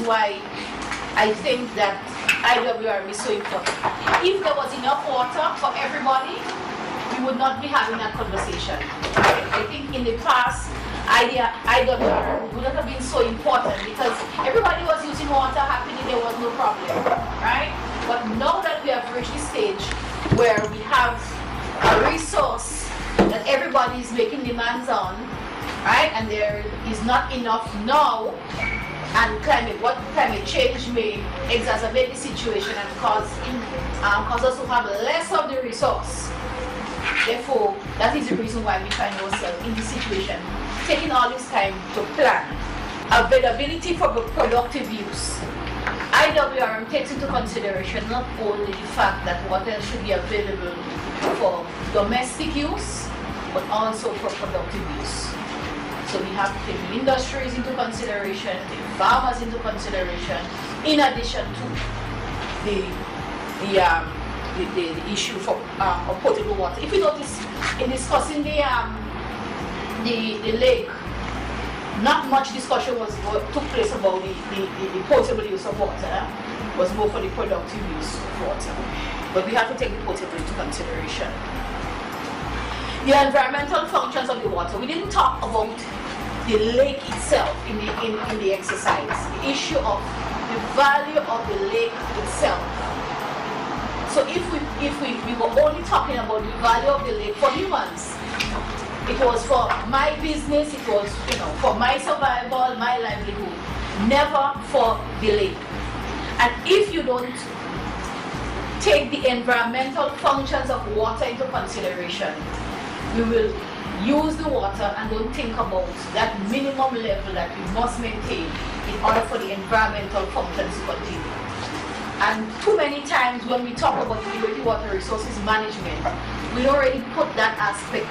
why I think that IWRM is so important. If there was enough water for everybody, we would not be having that conversation. I think in the past, IWRM would not have been so important because everybody was using water happily, there was no problem, right? But now that we have reached the stage where we have a resource that everybody is making demands on, right? And there is not enough now, and climate change may exacerbate the situation and cause us to have less of the resource. Therefore, that is the reason why we find ourselves in this situation, taking all this time to plan. Availability for productive use. IWRM takes into consideration not only the fact that water should be available for domestic use, but also for productive use. So we have to take the industries into consideration, the farmers into consideration, in addition to the issue of potable water. If you notice, in discussing the lake, not much discussion took place about the potable use of water. It was more for the productive use of water. But we have to take the potable into consideration. The environmental functions of the water. We didn't talk about the lake itself in the exercise. The issue of the value of the lake itself. So if we were only talking about the value of the lake for humans, it was for my business, it was for my survival, my livelihood, never for the lake. And if you don't take the environmental functions of water into consideration, we will use the water and don't think about that minimum level that we must maintain in order for the environmental functions to continue. And too many times when we talk about integrated water resources management, we don't really put that aspect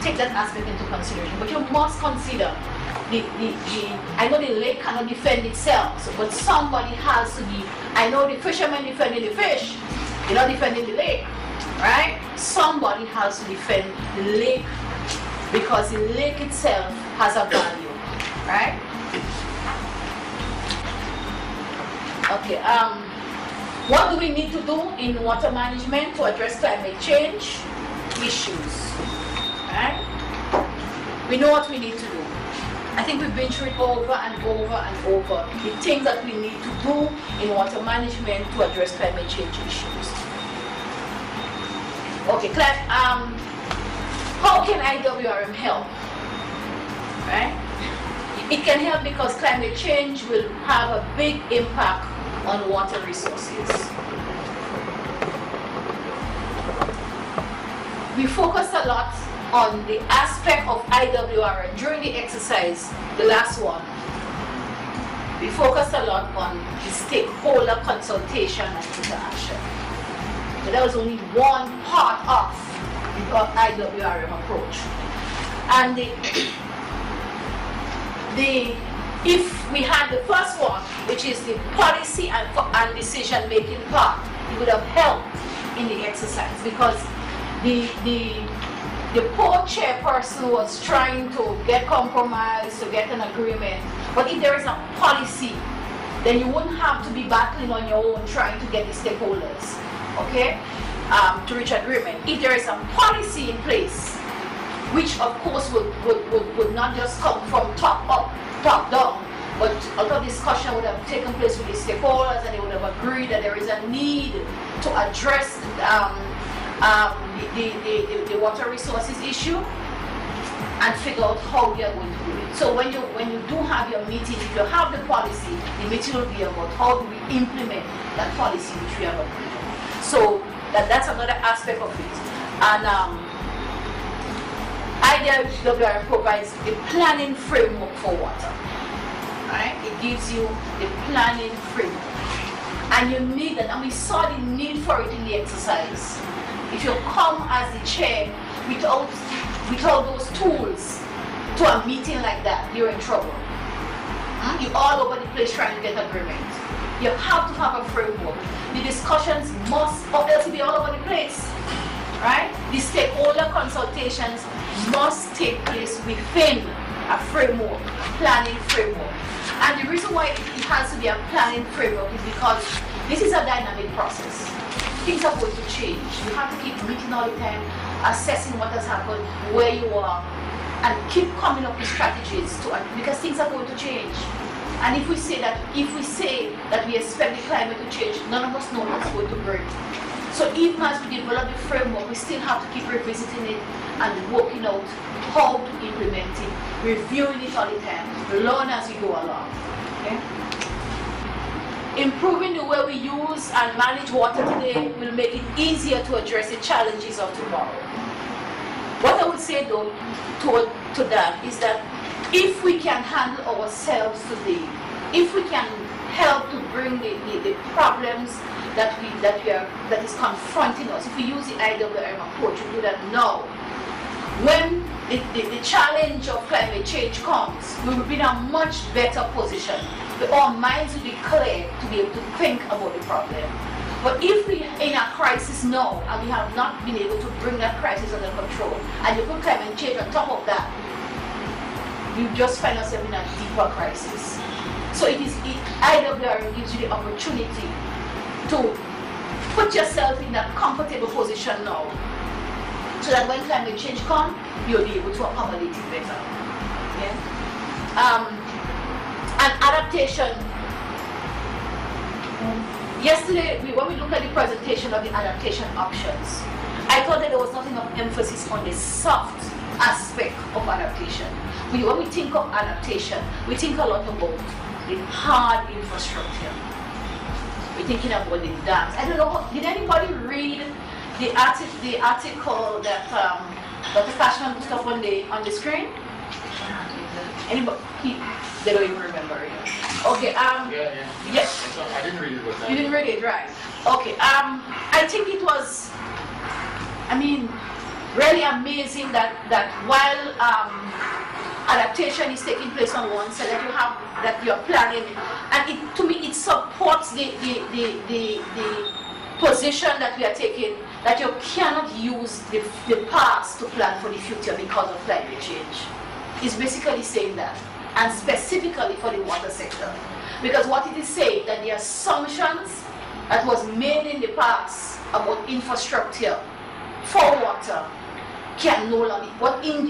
take that aspect into consideration. But you must consider I know the lake cannot defend itself, but somebody has to be. I know the fishermen defending the fish, they're not defending the lake, right? Somebody has to defend the lake because the lake itself has a value, right? Okay. What do we need to do in water management to address climate change issues? Right? We know what we need to do. I think we've been through it over and over and over. The things that we need to do in water management to address climate change issues. Okay, how can IWRM help? Right? It can help because climate change will have a big impact on water resources. We focused a lot on the aspect of IWRM during the exercise, the last one. We focused a lot on the stakeholder consultation and interaction. But that was only one part of the IWRM approach. And if we had the first one, which is the policy and decision-making part, it would have helped in the exercise because the poor chairperson was trying to get compromise, to get an agreement. But if there is a policy, then you wouldn't have to be battling on your own trying to get the stakeholders, okay, to reach agreement. If there is a policy in place, which of course would not just come from top up, top down, but a lot of discussion would have taken place with the stakeholders and they would have agreed that there is a need to address the water resources issue and figure out how we are going to do it. So when you do have your meeting, if you have the policy, the meeting will be about how do we implement that policy which we have agreed on. So that's another aspect of it. And IWRM provides the planning framework for water. Right? It gives you the planning framework. And you need that, and we saw the need for it in the exercise. If you come as the chair without those tools to a meeting like that, you're in trouble. You're all over the place trying to get agreement. You have to have a framework. The discussions must, or else be all over the place. Right? The stakeholder consultations must take place within a framework, a planning framework. And the reason why it has to be a planning framework is because this is a dynamic process. Things are going to change. You have to keep meeting all the time, assessing what has happened, where you are, and keep coming up with strategies because things are going to change. And if we say that we expect the climate to change, none of us know what's going to bring. So even as we develop the framework, we still have to keep revisiting it and working out how to implement it, reviewing it all the time, learn as we go along. Okay? Improving the way we use and manage water today will make it easier to address the challenges of tomorrow. What I would say though to that is that if we can handle ourselves today, if we can help to bring the problems that is confronting us, if we use the IWRM approach, we do that now. When the challenge of climate change comes, we will be in a much better position. Our minds will be clear to be able to think about the problem. But if we are in a crisis now and we have not been able to bring that crisis under control, and you put climate change on top of that, you just find yourself in a deeper crisis. So IWRM gives you the opportunity to put yourself in that comfortable position now, so that when climate change comes, you'll be able to accommodate it better. Yeah? And adaptation. Yesterday, when we looked at the presentation of the adaptation options, I thought that there was not enough emphasis on the soft aspect of adaptation. When we think of adaptation, we think a lot about the hard infrastructure. We're thinking about the dams. I don't know, did anybody read the article that Dr. Cashman put up on the screen? Anybody? They don't even remember it. Okay. Yes. I didn't read it with that. You didn't read it, right? Okay. I think it was, really amazing that while adaptation is taking place on one side, that you're planning, and to me it supports the position that we are taking, that you cannot use the past to plan for the future because of climate change. It's basically saying that, and specifically for the water sector. Because what it is saying, that the assumptions that was made in the past about infrastructure for water can no longer, what in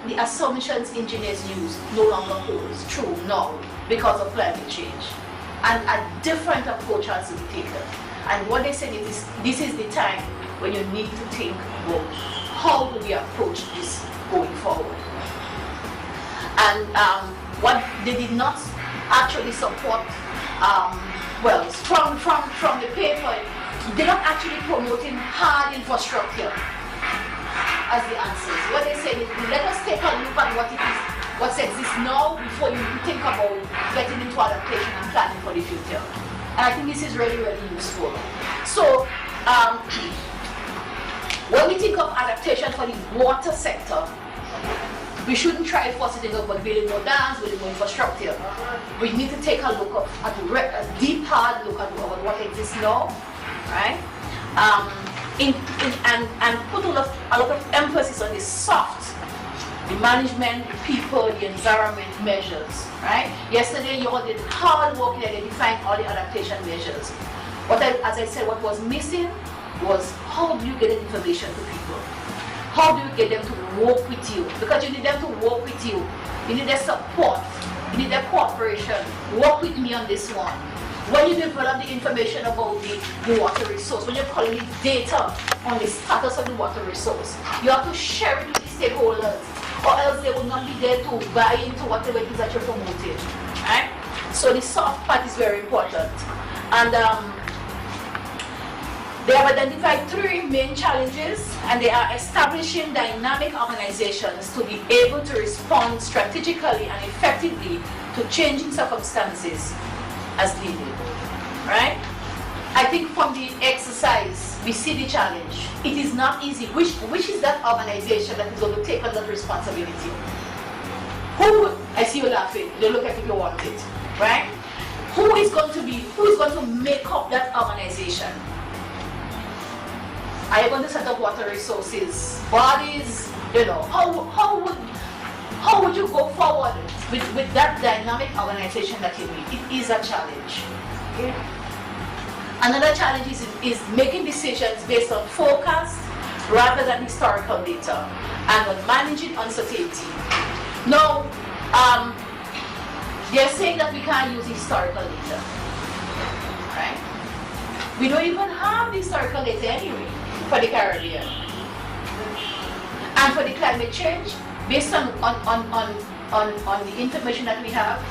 the assumptions engineers use no longer holds true now because of climate change. And a different approach has to be taken. And what they said is this is the time when you need to think about how do we approach this going forward. And what they did not actually support, from the paper, they're not actually promoting hard infrastructure as the answers. What they said is, let us take a look at what exists now before you think about getting into adaptation and planning for the future. And I think this is really, really useful. So, when we think of adaptation for the water sector, we shouldn't try forcing about building more dams, building more infrastructure. We need to take a look at a deep, hard look at what exists now, right? And put a lot of emphasis on the soft, the management, the people, the environment measures, right? Yesterday you all did hard work in identifying all the adaptation measures. As I said, what was missing was how do you get information to people? How do you get them to work with you? Because you need them to work with you. You need their support. You need their cooperation. Work with me on this one. When you develop the information about the water resource, when you're collecting data on the status of the water resource, you have to share it with the stakeholders, or else they will not be there to buy into whatever it is that you're promoting. Right? So the soft part is very important. And they have identified 3 main challenges, and they are establishing dynamic organizations to be able to respond strategically and effectively to changing circumstances as needed. Right? I think from the exercise, we see the challenge. It is not easy. Which is that organization that is going to take on that responsibility? I see you laughing. You look like if you want it. Right? Who is going to make up that organization? Are you going to set up water resources, bodies? How How would you go forward with that dynamic organization that you need? It is a challenge. Okay? Another challenge is making decisions based on forecast rather than historical data, and on managing uncertainty. Now, they're saying that we can't use historical data, right? We don't even have historical data anyway for the Caribbean. And for the climate change, based on the information that we have,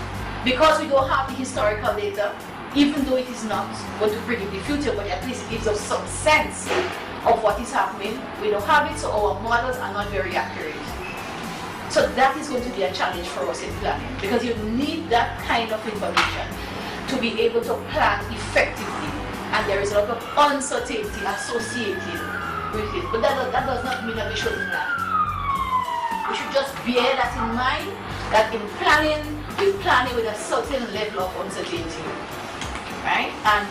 because we don't have the historical data, even though it is not going to predict the future, but at least it gives us some sense of what is happening. We don't have it, so our models are not very accurate. So that is going to be a challenge for us in planning, because you need that kind of information to be able to plan effectively. And there is a lot of uncertainty associated with it. But that does not mean that we shouldn't plan. We should just bear that in mind, that in planning, we're planning with a certain level of uncertainty. Right? And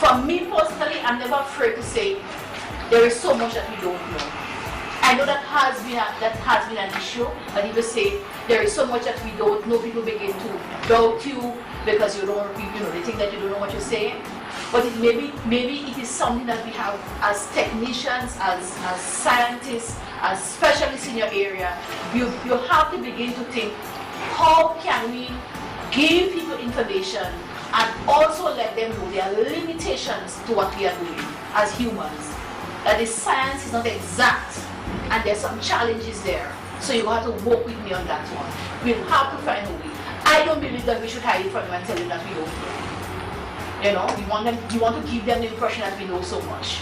for me personally, I'm never afraid to say there is so much that we don't know. I know that has been an issue, but people say there is so much that we don't know. People begin to doubt you because they think that you don't know what you're saying. But maybe it is something that we have as technicians, as scientists, as specialists in your area. You have to begin to think, how can we give people information and also let them know there are limitations to what we are doing as humans. That the science is not exact and there's some challenges there. So you have to work with me on that one. We'll have to find a way. I don't believe that we should hide it from them and tell them that we don't know. You want to give them the impression that we know so much.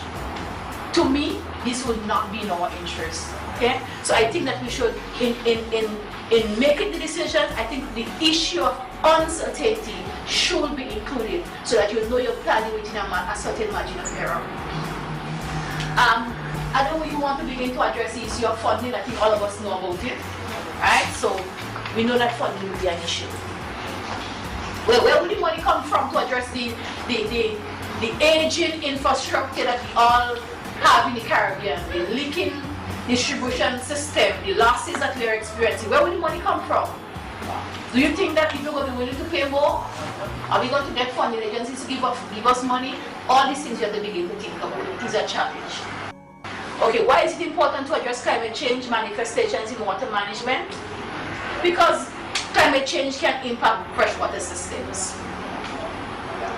To me, this would not be in our interest. Okay? So I think that we should, in making the decisions, I think the issue of uncertainty should be included so that you know you're planning within a certain margin of error. I don't know if you want to begin to address the issue of funding. I think all of us know about it. Right? So we know that funding will be an issue. Well, where would the money come from to address the aging infrastructure that we all have in the Caribbean, the leaking distribution system, the losses that we are experiencing? Where will the money come from? Do you think that people will be willing to pay more? Are we going to get funding agencies to give us money? All these things you have to begin to think about. It is a challenge. Okay, why is it important to address climate change manifestations in water management? Because climate change can impact freshwater systems.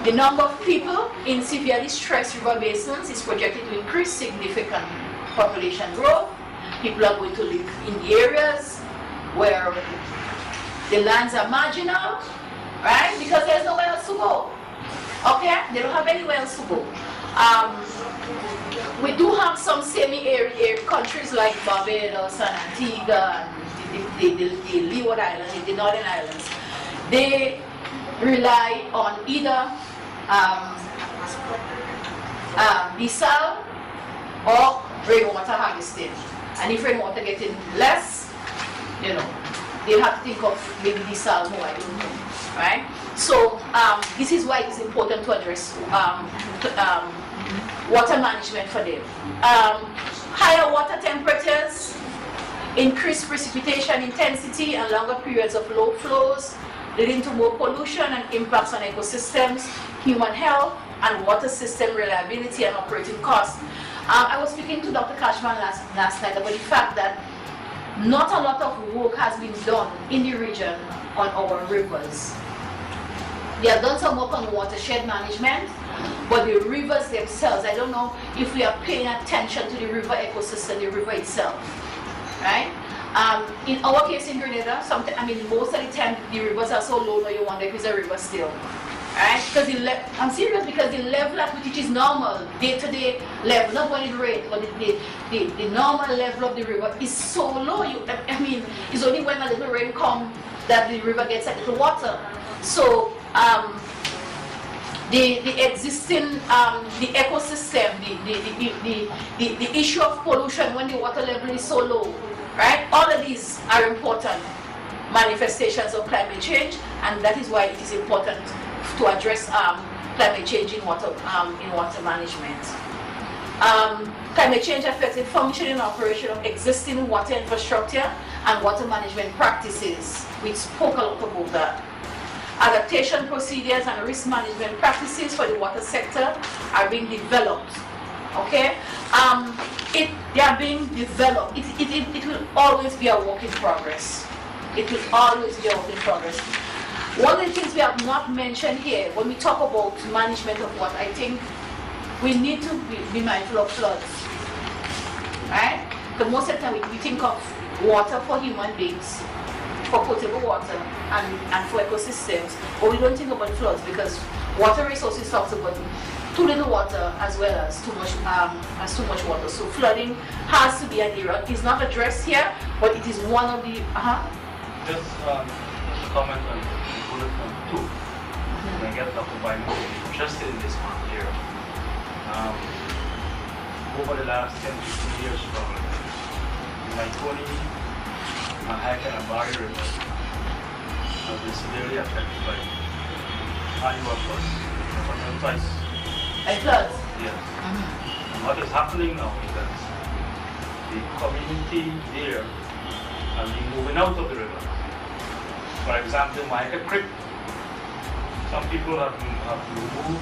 The number of people in severely stressed river basins is projected to increase significantly. Population growth, people are going to live in the areas where the lands are marginal, right? Because there's nowhere else to go. Okay? They don't have anywhere else to go. We do have some semi-arid countries like Barbados and Antigua and the Leeward Islands, the Northern Islands. They rely on either desal or rainwater harvesting. And if rainwater getting less, they have to think of maybe desal more, I don't know, right? So this is why it's important to address water management for them. Higher water temperatures, increased precipitation intensity, and longer periods of low flows, leading to more pollution and impacts on ecosystems, human health, and water system reliability and operating costs. I was speaking to Dr. Cashman last night about the fact that not a lot of work has been done in the region on our rivers. They have done some work on watershed management, but the rivers themselves, I don't know if we are paying attention to the river ecosystem, the river itself, right? In our case in Grenada, most of the time the rivers are so low, now you wonder if it's a river still, right? Because I'm serious, because the level at which it is normal, day-to-day level, not when it rains, but the normal level of the river is so low. It's only when a little rain comes that the river gets a little water. So the existing the ecosystem, the issue of pollution when the water level is so low, right? All of these are important manifestations of climate change, and that is why it is important to address climate change in water management. Climate change affects the functioning and operation of existing water infrastructure and water management practices. We spoke a lot about that. Adaptation procedures and risk management practices for the water sector are being developed. Okay? They are being developed. It will always be a work in progress. It will always be a work in progress. One of the things we have not mentioned here, when we talk about management of water, I think we need to be mindful of floods. Right? Because most of the time we think of water for human beings, for potable water and for ecosystems, but we don't think about floods because water resources talks about too little water as well as too much water. So flooding has to be an area. It's not addressed here, but it is one of the Just a comment on bullet point 2. When I get Dr. Bynum interested in this one here. Over the last 10-15 years from Maitoni, Mahaka and Bari River have been severely affected by annual floods. Twice. By floods? Yes. And what is happening now is that the community there are moving out of the river. For example, Mahaka Creek, some people have moved,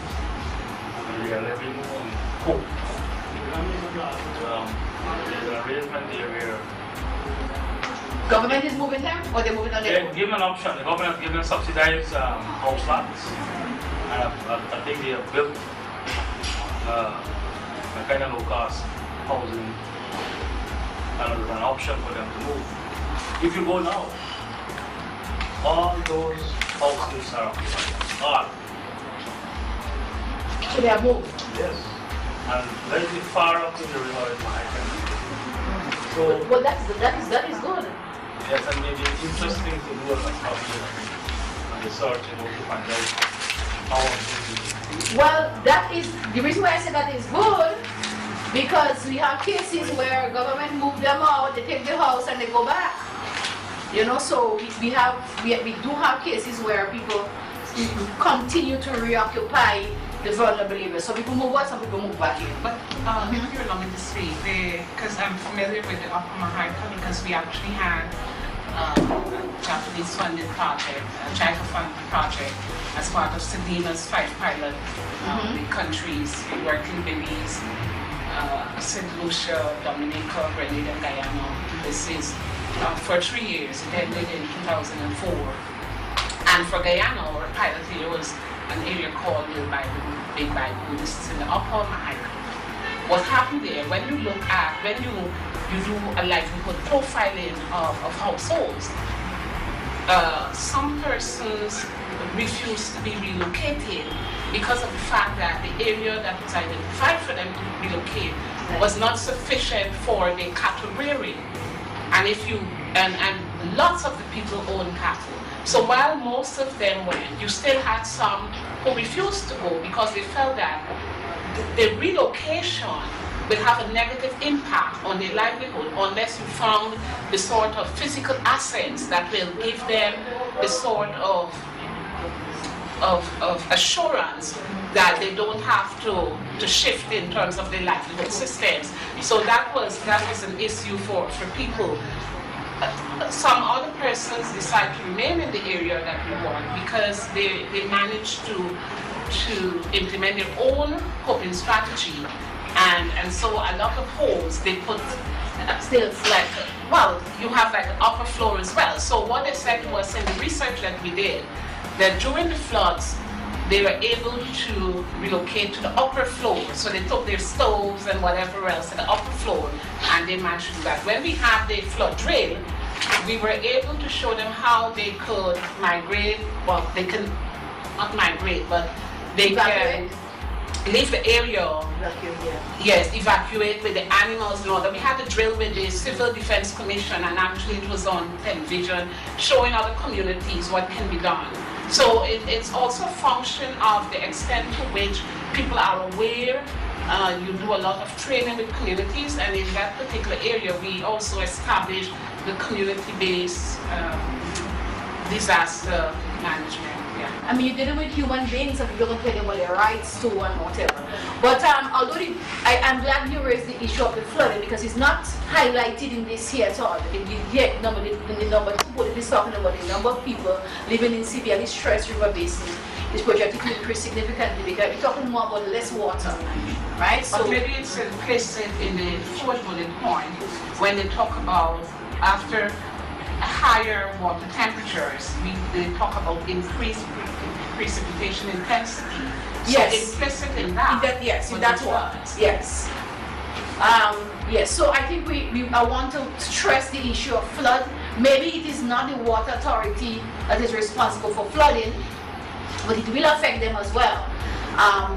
and they are living on Hope. There's an arrangement there where government is moving them, or they're moving on their own? They're given an option. The government has given subsidized house lots, and I think they have built a kind of low-cost housing, and there's an option for them to move. If you go now, all those houses are occupied. All. So they are moved? Yes. And very far up in the river is Mahaka. So, well, that is good. yes, and maybe it's interesting to do a research in order to find out how. Well, that is the reason why I say that is good, because we have cases where government move them out, they take the house and they go back. You know, so we do have cases where people continue to reoccupy the vulnerable areas. Some people move out, some people move back in. But if you allow me to say, because I'm familiar with the Upper Mahaka, because we actually had a Japanese funded project, a JICA funded project, as part of SEDINA's 5 pilot with countries, working Belize, St. Lucia, Dominica, Grenada, and Guyana. This is for 3 years. It ended in 2004. And for Guyana, our pilot year was an area called Big Bible. This is in the Upper Mahaka. What happened there, when you look at, when you do a livelihood profiling of households, some persons refused to be relocated because of the fact that the area that was identified for them to relocate was not sufficient for the cattle rearing. And and lots of the people own cattle. So while most of them went, you still had some who refused to go because they felt that the relocation will have a negative impact on their livelihood unless you found the sort of physical assets that will give them the sort of assurance that they don't have to shift in terms of their livelihood systems. So that was an issue for people. Some other persons decide to remain in the area that we want because they managed to implement their own coping strategy, and so a lot of homes they put still like, well, you have like an upper floor as well. So what they said was, in the research that we did, that during the floods they were able to relocate to the upper floor. So they took their stoves and whatever else to the upper floor, and they managed to do that. When we had the flood drill, we were able to show them how they could migrate. Well, they can not migrate, but they can leave the area. Yes, evacuate with the animals and all that. We had a drill with the Civil Defense Commission, and actually it was on television showing other communities what can be done. So it's also a function of the extent to which people are aware. You do a lot of training with communities, and in that particular area we also established the community-based disaster management. Yeah. I mean, you're dealing with human beings and people don't tell them what their rights to and whatever. But although I'm glad you raised the issue of the flooding because it's not highlighted in this here at all. The number 2 bullet is talking about the number of people living in severely stressed river basin is projected to increase significantly because we're talking more about less water, right? But maybe it's implicit in the 4th bullet point when they talk about after higher water temperatures, they talk about increased precipitation intensity. Yes. So implicit in that. Yes, in that one. Yes. Yes. So I think I want to stress the issue of flood. Maybe it is not the water authority that is responsible for flooding, but it will affect them as well.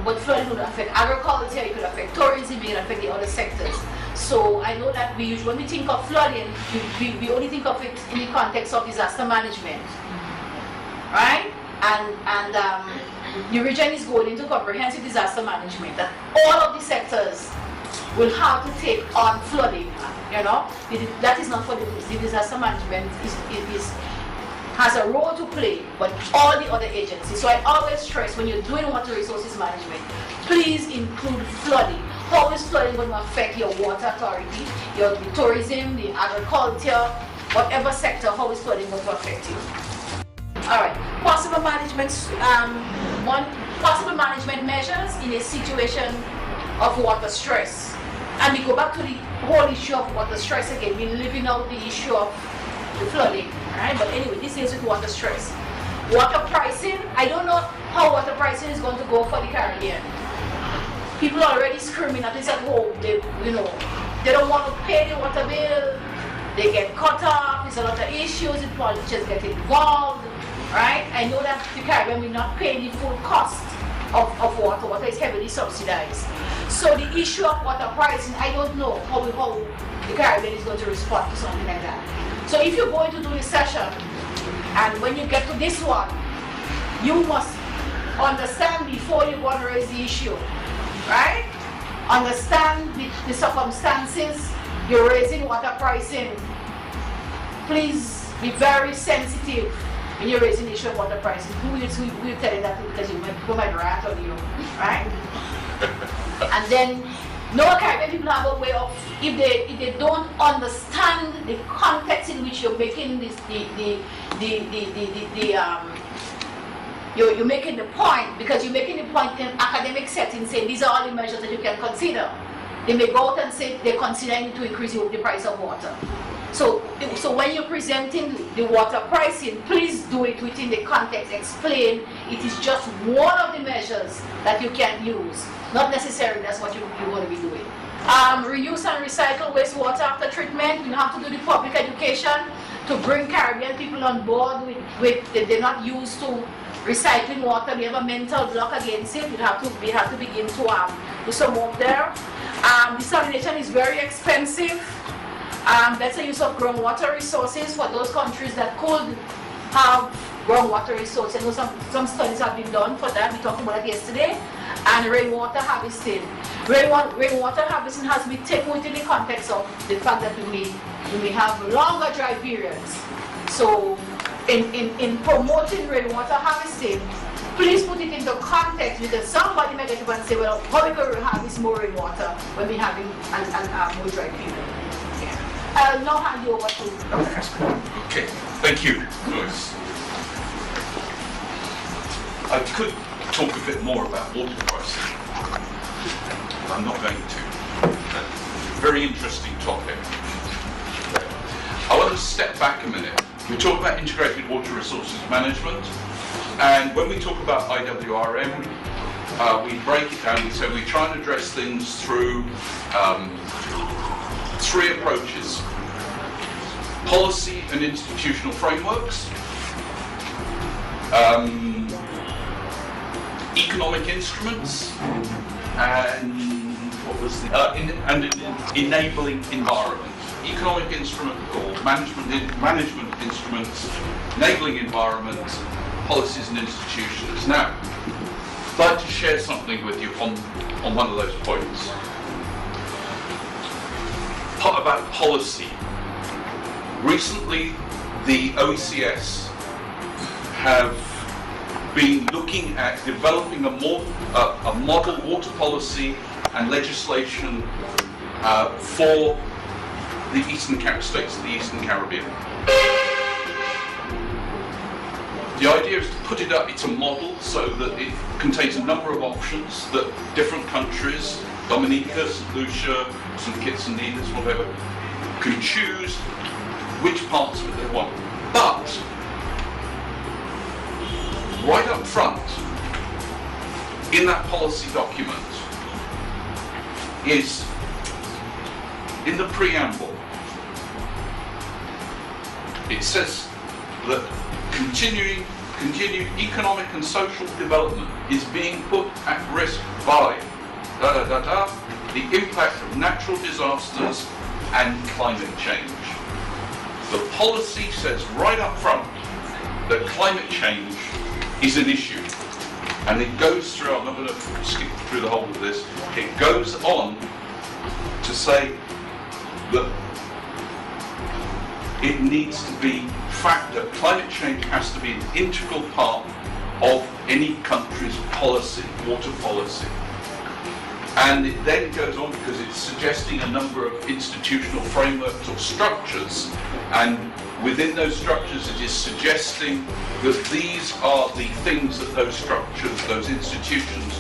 But flooding would affect agriculture, it could affect tourism, it could affect the other sectors. So I know that when we think of flooding, we only think of it in the context of disaster management, right? And the region is going into comprehensive disaster management. That all of the sectors will have to take on flooding. You know, that is not for the disaster management. Has a role to play, but all the other agencies. So I always stress when you're doing water resources management, please include flooding. How is flooding going to affect your water authority, the tourism, the agriculture, whatever sector, how is flooding going to affect you? All right, possible management measures in a situation of water stress. And we go back to the whole issue of water stress again. We're living out the issue of the flooding, right? But anyway, this is with water stress. Water pricing, I don't know how water pricing is going to go for the Caribbean. People are already screaming at this at home. They don't want to pay the water bill. They get cut off. There's a lot of issues. The politicians get involved, right? I know that the Caribbean will not pay the full cost of water. Water is heavily subsidized. So the issue of water pricing, I don't know how the Caribbean is going to respond to something like that. So if you're going to do this session, and when you get to this one, you must understand before you go and raise the issue, right? Understand the circumstances you're raising water pricing. Please be very sensitive when you're raising the issue of water pricing. Who will tell you that because people might rat on you, right? And then no Caribbean people have a way of, if they don't understand the context in which you're making this, you're making the point, because you're making the point in academic settings saying these are all the measures that you can consider. They may go out and say they're considering to increase the price of water. So when you're presenting the water pricing, please do it within the context. Explain it is just one of the measures that you can use. Not necessarily that's what you're going to be doing. Reuse and recycle wastewater after treatment. You have to do the public education to bring Caribbean people on board with they're not used to recycling water. We have a mental block against it. We have to begin to do some work there. Desalination is very expensive. Better use of groundwater resources for those countries that could have groundwater resources. I know some studies have been done for that. We talked about that yesterday. And rainwater harvesting. Rainwater harvesting has to be taken within the context of the fact that we may have longer dry periods. So in promoting rainwater harvesting, please put it into context, because somebody may get up and say, well, how are we going to harvest more rainwater when we're having a more dry period? I'll now hand you over to Dr. Ashby. Okay, thank you, Joyce. I could talk a bit more about water pricing, but I'm not going to. Very interesting topic. I want to step back a minute. We talk about integrated water resources management, and when we talk about IWRM, we break it down. So we try and address things through three approaches: policy and institutional frameworks, economic instruments, and what was the enabling environment. Economic instrument or management instruments, enabling environment, policies and institutions. Now, I'd like to share something with you on one of those points. Part about policy. Recently, the OECS have been looking at developing a model water policy and legislation for the states of the Eastern Caribbean. The idea is to put it up, it's a model, so that it contains a number of options that different countries, Dominica, St. Lucia, St. Kitts and Nevis, whatever, can choose which parts of it they want. But, right up front, in that policy document, is, in the preamble, it says that continued economic and social development is being put at risk by the impact of natural disasters and climate change. The policy says right up front that climate change is an issue. And it goes through, I'm not going to skip through the whole of this, it goes on to say that it needs to be that climate change has to be an integral part of any country's policy, water policy. And it then goes on because it's suggesting a number of institutional frameworks or structures, and within those structures it is suggesting that these are the things that those structures, those institutions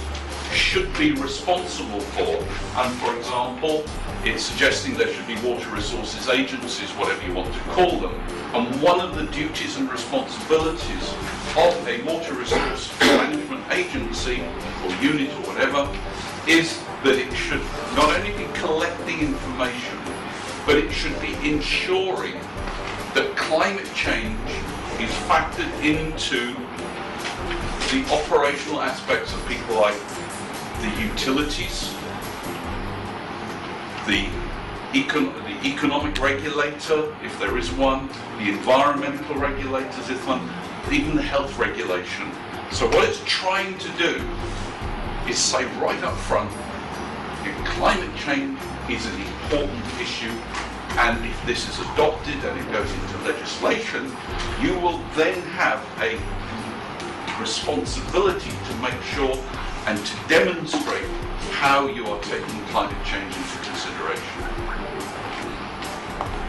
should be responsible for. And for example, it's suggesting there should be water resources agencies, whatever you want to call them. And one of the duties and responsibilities of a water resource management agency or unit or whatever is that it should not only be collecting information, but it should be ensuring that climate change is factored into the operational aspects of people like the utilities, the economic regulator, if there is one, the environmental regulators, if one, even the health regulation. So what it's trying to do is say right up front, climate change is an important issue, and if this is adopted and it goes into legislation, you will then have a responsibility to make sure and to demonstrate how you are taking climate change into consideration.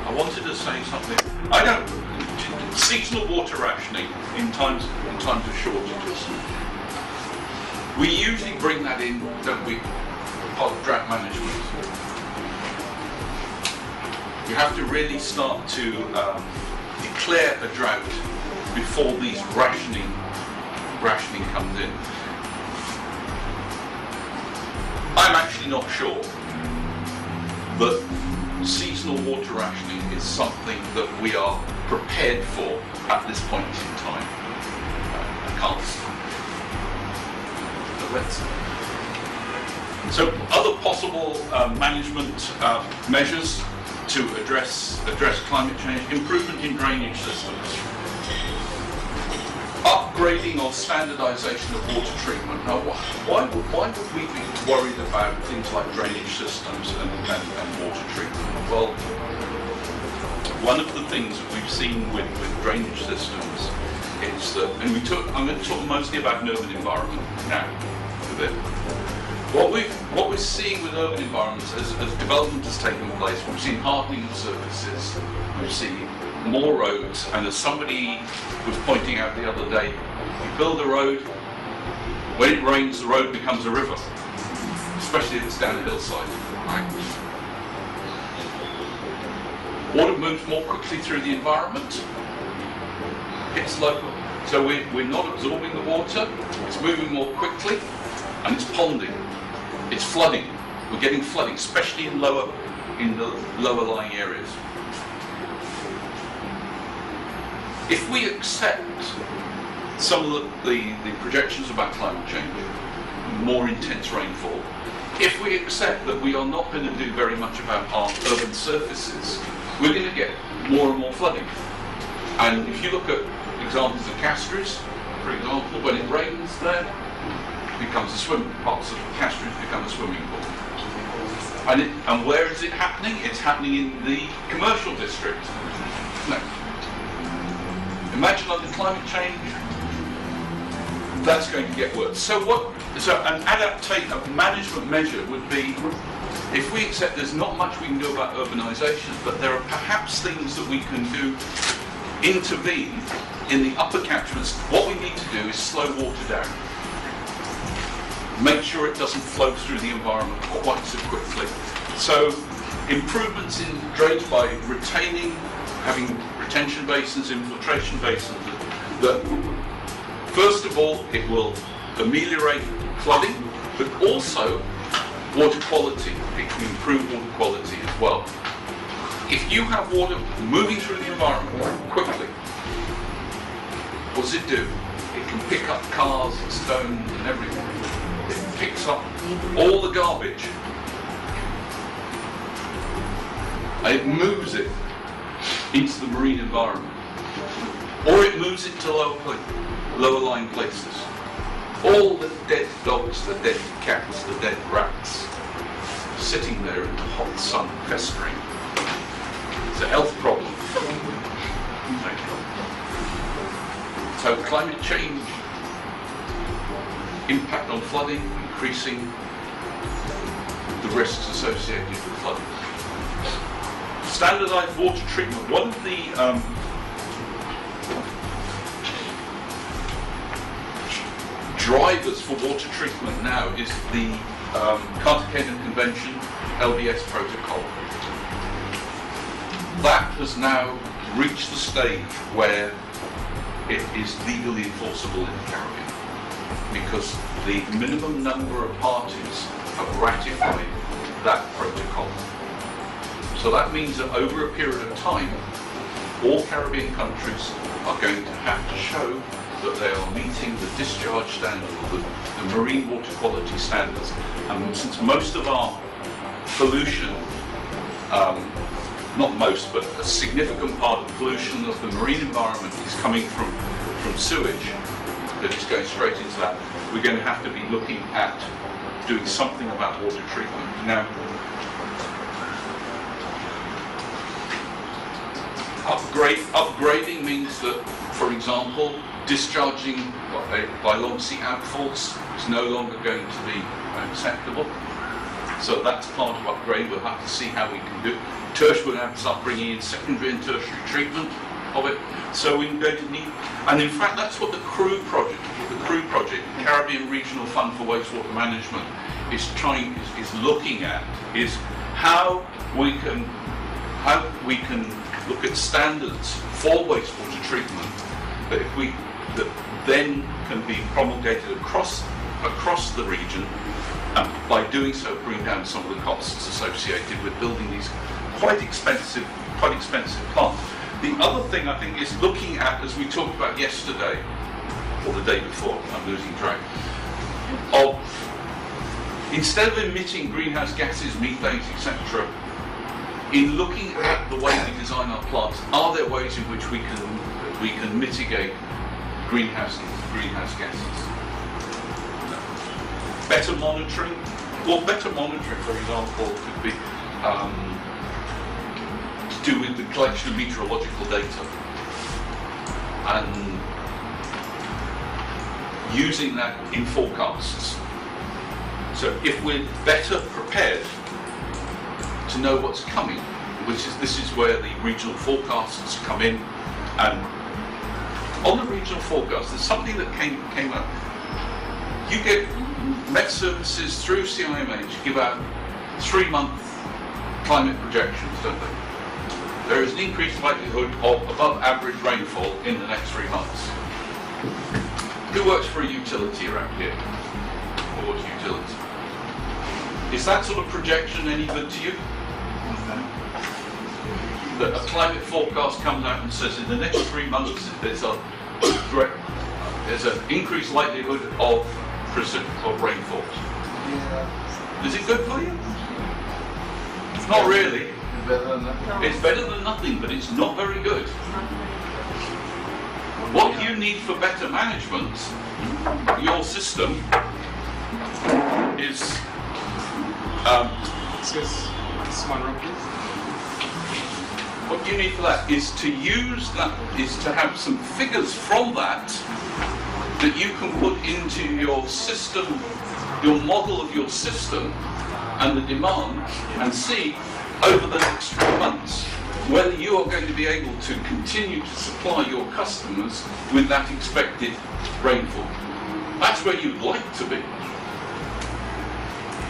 I wanted to say something. Seasonal water rationing in times of shortages. We usually bring that in, don't we, part of drought management. You have to really start to declare a drought before these rationing comes in. I'm actually not sure that seasonal water rationing is something that we are prepared for at this point in time. I can't. So other possible management measures to address climate change: improvement in drainage systems, upgrading or standardization of water treatment. Now, why would we be worried about things like drainage systems and water treatment? Well, one of the things that we've seen with drainage systems is that, and I'm going to talk mostly about an urban environment now with it. What we're seeing with urban environments as development has taken place, we've seen hardening of surfaces, we've seen more roads, and as somebody was pointing out the other day, you build a road, when it rains the road becomes a river, especially if it's down a hillside. Right? Water moves more quickly through the environment, it's local, so we're not absorbing the water, it's moving more quickly, and it's ponding, it's flooding. We're getting flooding, especially in the lower lying areas. If we accept some of the projections about climate change, more intense rainfall, if we accept that we are not going to do very much about our urban surfaces, we're going to get more and more flooding. And if you look at examples of Castries, for example, when it rains there, becomes a parts of Castries become a swimming pool. And where is it happening? It's happening in the commercial district. No. Imagine under climate change, that's going to get worse. So a management measure would be, if we accept there's not much we can do about urbanisation, but there are perhaps things that we can do, intervene in the upper catchments. What we need to do is slow water down. Make sure it doesn't flow through the environment quite so quickly. So improvements in drainage by having retention basins, infiltration basins, that first of all it will ameliorate flooding, but also water quality. It can improve water quality as well. If you have water moving through the environment quickly, what does it do? It can pick up cars and stones and everything. It picks up all the garbage and it moves it into the marine environment, or it moves it to lower lying places. All the dead dogs, the dead cats, the dead rats sitting there in the hot sun festering. It's a health problem. So climate change, impact on flooding, increasing the risks associated with flooding. Standardized water treatment. One of the drivers for water treatment now is the Cartagena Convention LDS protocol. That has now reached the stage where it is legally enforceable in the Caribbean, because the minimum number of parties have ratified that protocol. So that means that over a period of time, all Caribbean countries are going to have to show that they are meeting the discharge standards, the marine water quality standards. And since most of our pollution, not most, but a significant part of the pollution of the marine environment is coming from sewage, that is going straight into that, we're going to have to be looking at doing something about water treatment. Now, upgrading means that, for example, discharging by long sea outfalls is no longer going to be acceptable. So that's part of upgrade. We'll have to see how we can do it. We'll have to start bringing in secondary and tertiary treatment of it. So we're going to need, and in fact that's what the CREW project, the Caribbean Regional Fund for Wastewater Management, is looking at, is how we can look at standards for wastewater treatment that then can be promulgated across the region, and by doing so bring down some of the costs associated with building these quite expensive plants. The other thing I think is looking at, as we talked about yesterday, or the day before, I'm losing track, of instead of emitting greenhouse gases, methane, etc., in looking at the way we design our plants, are there ways in which we can mitigate greenhouse gases? Better monitoring. Well, better monitoring, for example, could be to do with the collection of meteorological data and using that in forecasts. So if we're better prepared to know what's coming, this is where the regional forecasts come in. And on the regional forecast, there's something that came up. You get Met Services through CIMH give out 3-month climate projections, don't they? There is an increased likelihood of above average rainfall in the next 3 months. Who works for a utility around here? Or water utility? Is that sort of projection any good to you? That a climate forecast comes out and says in the next 3 months there's an increased likelihood of rainfall. Yeah. Is it good for you? Not really. It's better than nothing, but it's not very good. What you need for better management, your system, is what you need for that is to use that, is to have some figures from that that you can put into your system, your model of your system and the demand, and see over the next 3 months whether you are going to be able to continue to supply your customers with that expected rainfall. That's where you'd like to be.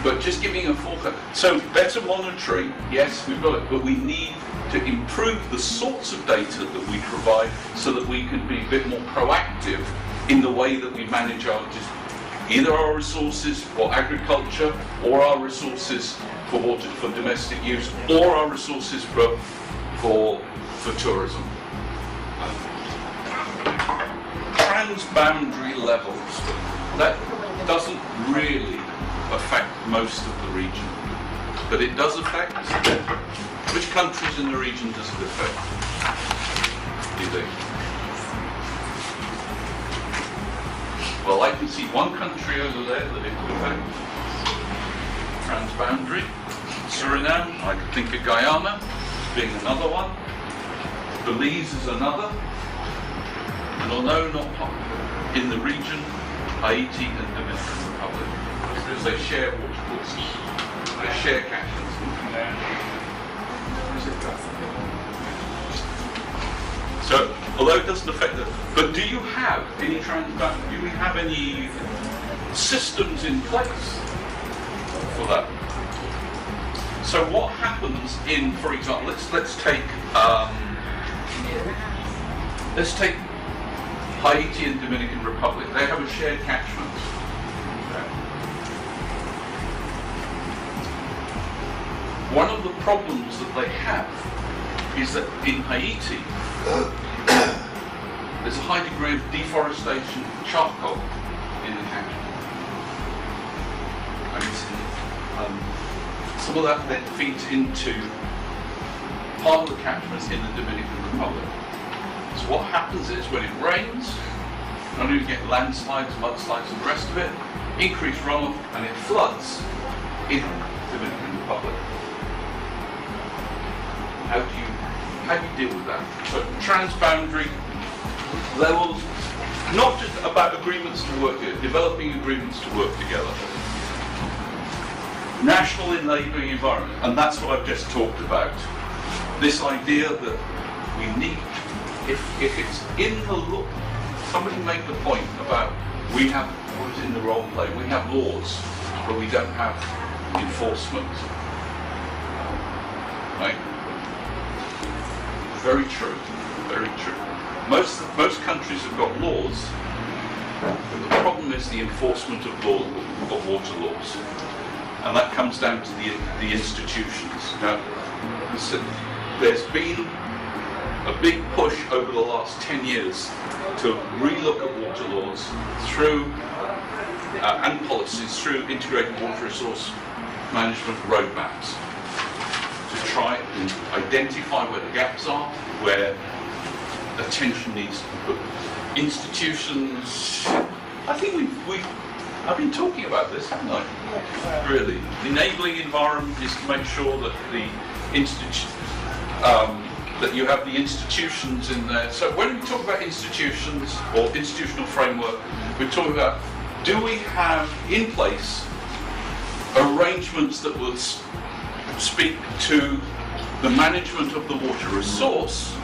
But just giving a forecast. So better monitoring, yes, we've got it, but we need to improve the sorts of data that we provide so that we can be a bit more proactive in the way that we manage either our resources for agriculture, or our resources for water for domestic use, or our resources for tourism. Transboundary levels. That doesn't really affect most of the region, but it does affect. Which countries in the region does it affect? Do you think? Well, I can see one country over there that it could affect. Transboundary. Suriname, I could think of Guyana being another one. Belize is another. And although not in the region, Haiti and Dominican Republic, because they share water courses, they share catchments. So, although it doesn't affect them, but do you have any do we have any systems in place for that? So what happens in, for example, let's take Haiti and Dominican Republic. They have a shared catchment. One of the problems that they have is that in Haiti there's a high degree of deforestation of charcoal in the catchment. And some of that then feeds into part of the catchment in the Dominican Republic. So what happens is when it rains, not only do you get landslides, mudslides and the rest of it, increased runoff, and it floods in the Dominican Republic. How do you deal with that? So transboundary levels, not just about agreements to work together, developing agreements to work together. National enabling environment, and that's what I've just talked about. This idea that we need, if it's in the law, somebody made the point about we have, what is in the role play, we have laws, but we don't have enforcement. Right? Very true, very true. Most countries have got laws, but the problem is the enforcement of water laws. And that comes down to the institutions. Now, there's been a big push over the last 10 years to relook at water laws through and policies through integrated water resource management roadmaps, to try and identify where the gaps are, where attention needs to be put. Institutions, I think I've been talking about this, haven't I? Yeah. Really. The enabling environment is to make sure that that you have the institutions in there. So when we talk about institutions or institutional framework, we're talking about, do we have in place arrangements that will speak to the management of the water resource,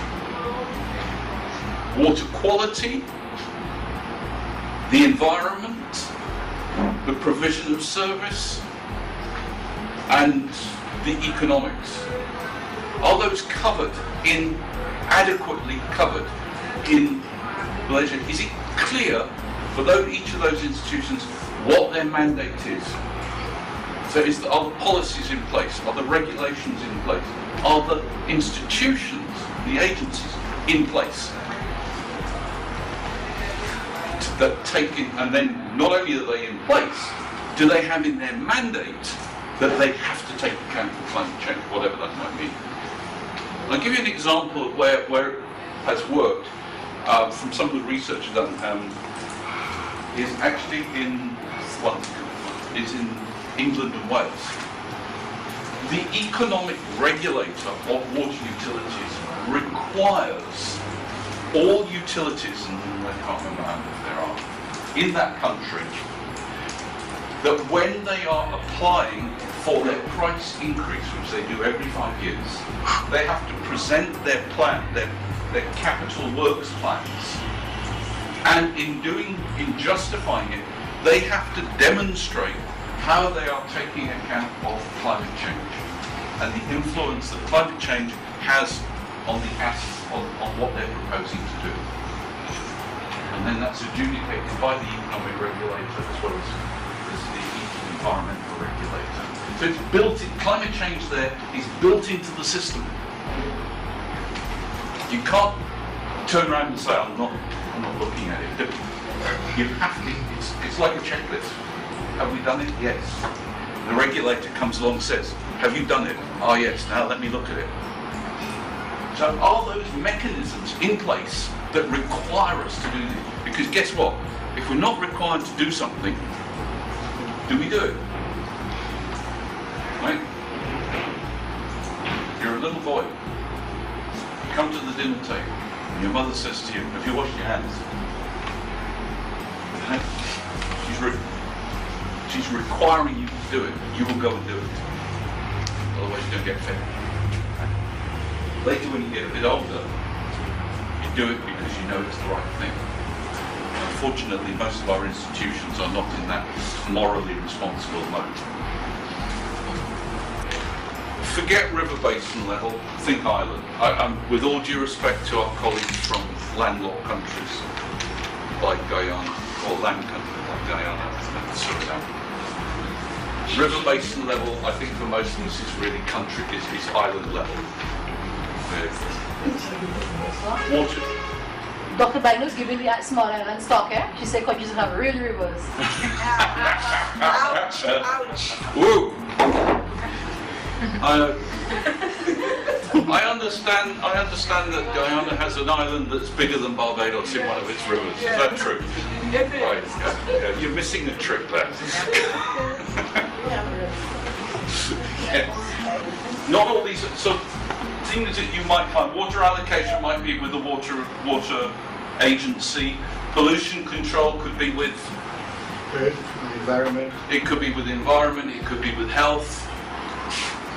water quality, the environment, the provision of service, and the economics. Are those adequately covered in the legislation? Is it clear for each of those institutions what their mandate is? So are the policies in place? Are the regulations in place? Are the institutions, the agencies, in place? And then not only are they in place, do they have in their mandate that they have to take account of climate change, whatever that might mean? I'll give you an example of where it has worked from some of the research done. Is actually in England and Wales. The economic regulator of water utilities requires all utilities, and I can't remember how many there are, in that country that when they are applying for their price increase, which they do every 5 years, they have to present their plan, their capital works plans. And in justifying it, they have to demonstrate how they are taking account of climate change and the influence that climate change has on what they're proposing to do. And then that's adjudicated by the economic regulator as well as the environmental regulator. So it's built in, climate change there is built into the system. You can't turn around and say, I'm not looking at it. You have to, it's like a checklist. Have we done it? Yes. The regulator comes along and says, have you done it? Oh yes, now let me look at it. So are those mechanisms in place that require us to do this? Because guess what? If we're not required to do something, do we do it? Right? You're a little boy. You come to the dinner table, and your mother says to you, have you washed your hands? Right? She's requiring you to do it. You will go and do it. Otherwise you're going to get fed. Later when you get a bit older, you do it because you know it's the right thing. Unfortunately, most of our institutions are not in that morally responsible mode. Forget river basin level, think island. With all due respect to our colleagues from landlocked countries like Guyana, or land countries like Guyana and Suriname. River basin level, I think for most of us is really country, is island level. Water. Dr. Biden was giving the small island stock, eh? She said countries have real rivers. Ouch, ouch. Woo! I understand that Guyana has an island that's bigger than Barbados in one of its rivers. Is that true? Right. Yeah. You're missing a trick there. Yeah. Not all these. So things that you might find. Water allocation might be with the water agency. Pollution control could be with the environment. It could be with the environment. It could be with health.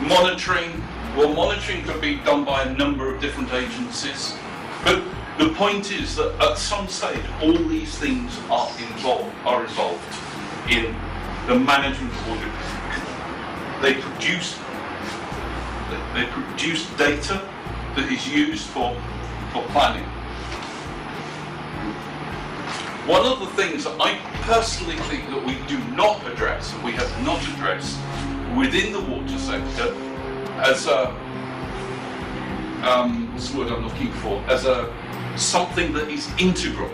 Monitoring. Well, monitoring could be done by a number of different agencies. But the point is that at some stage, all these things are involved in the management of water. They produce data that is used for planning. One of the things that I personally think that we do not address, and we have not addressed within the water sector, as a what's the word I'm looking for? As something that is integral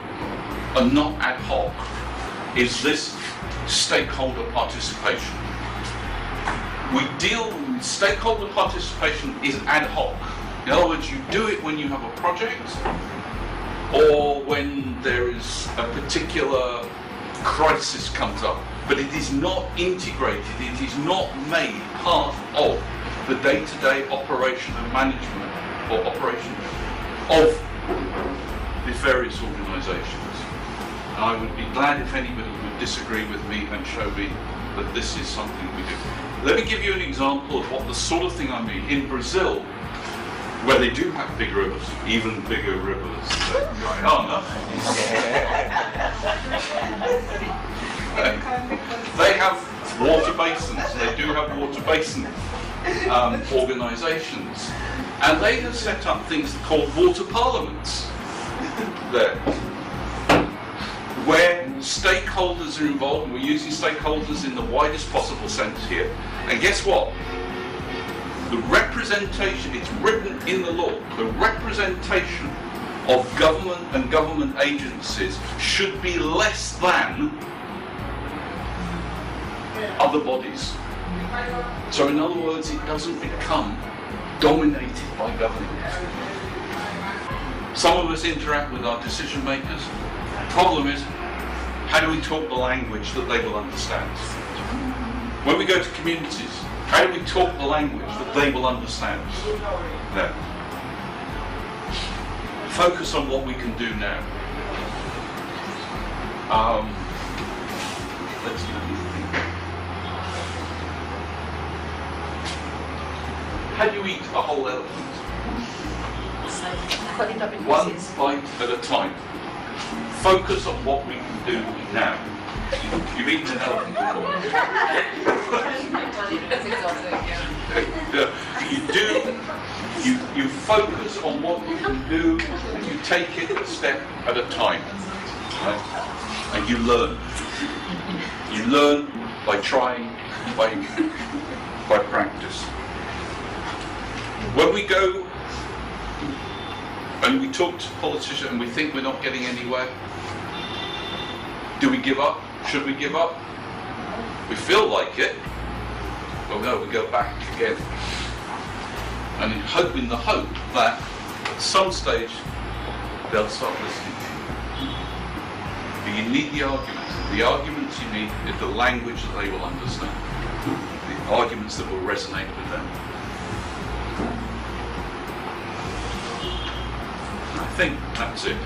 and not ad hoc, is this stakeholder participation. We deal with stakeholder participation is ad hoc. In other words, you do it when you have a project or when there is a particular crisis comes up, but it is not integrated, it is not made part of the day-to-day operation and management or operation of these various organisations. And I would be glad if anybody would disagree with me and show me that this is something we do. Let me give you an example of what the sort of thing I mean. In Brazil, where they do have big rivers, even bigger rivers than Guyana, they have water basins. They do have water basin organisations, and they have set up things called water parliaments there, where stakeholders are involved. We're using stakeholders in the widest possible sense here. And guess what? The representation, it's written in the law, the representation of government and government agencies should be less than other bodies. So in other words, it doesn't become dominated by government. Some of us interact with our decision makers. The problem is, how do we talk the language that they will understand? When we go to communities, how do we talk the language that they will understand? No. Focus on what we can do now. Let's do anything. How do you eat a whole elephant? Cut it up in One pieces. bite at a time. Focus on what we can do now. You've eaten an elephant before. You focus on what you can do, and you take it a step at a time. Right? And you learn. You learn by trying, by practice. When we go and we talk to politicians and we think we're not getting anywhere, do we give up? Should we give up? We feel like it, but no, we go back again. And in the hope that at some stage they'll start listening to you. But you need the arguments. The arguments you need is the language that they will understand. The arguments that will resonate with them. I think that's it.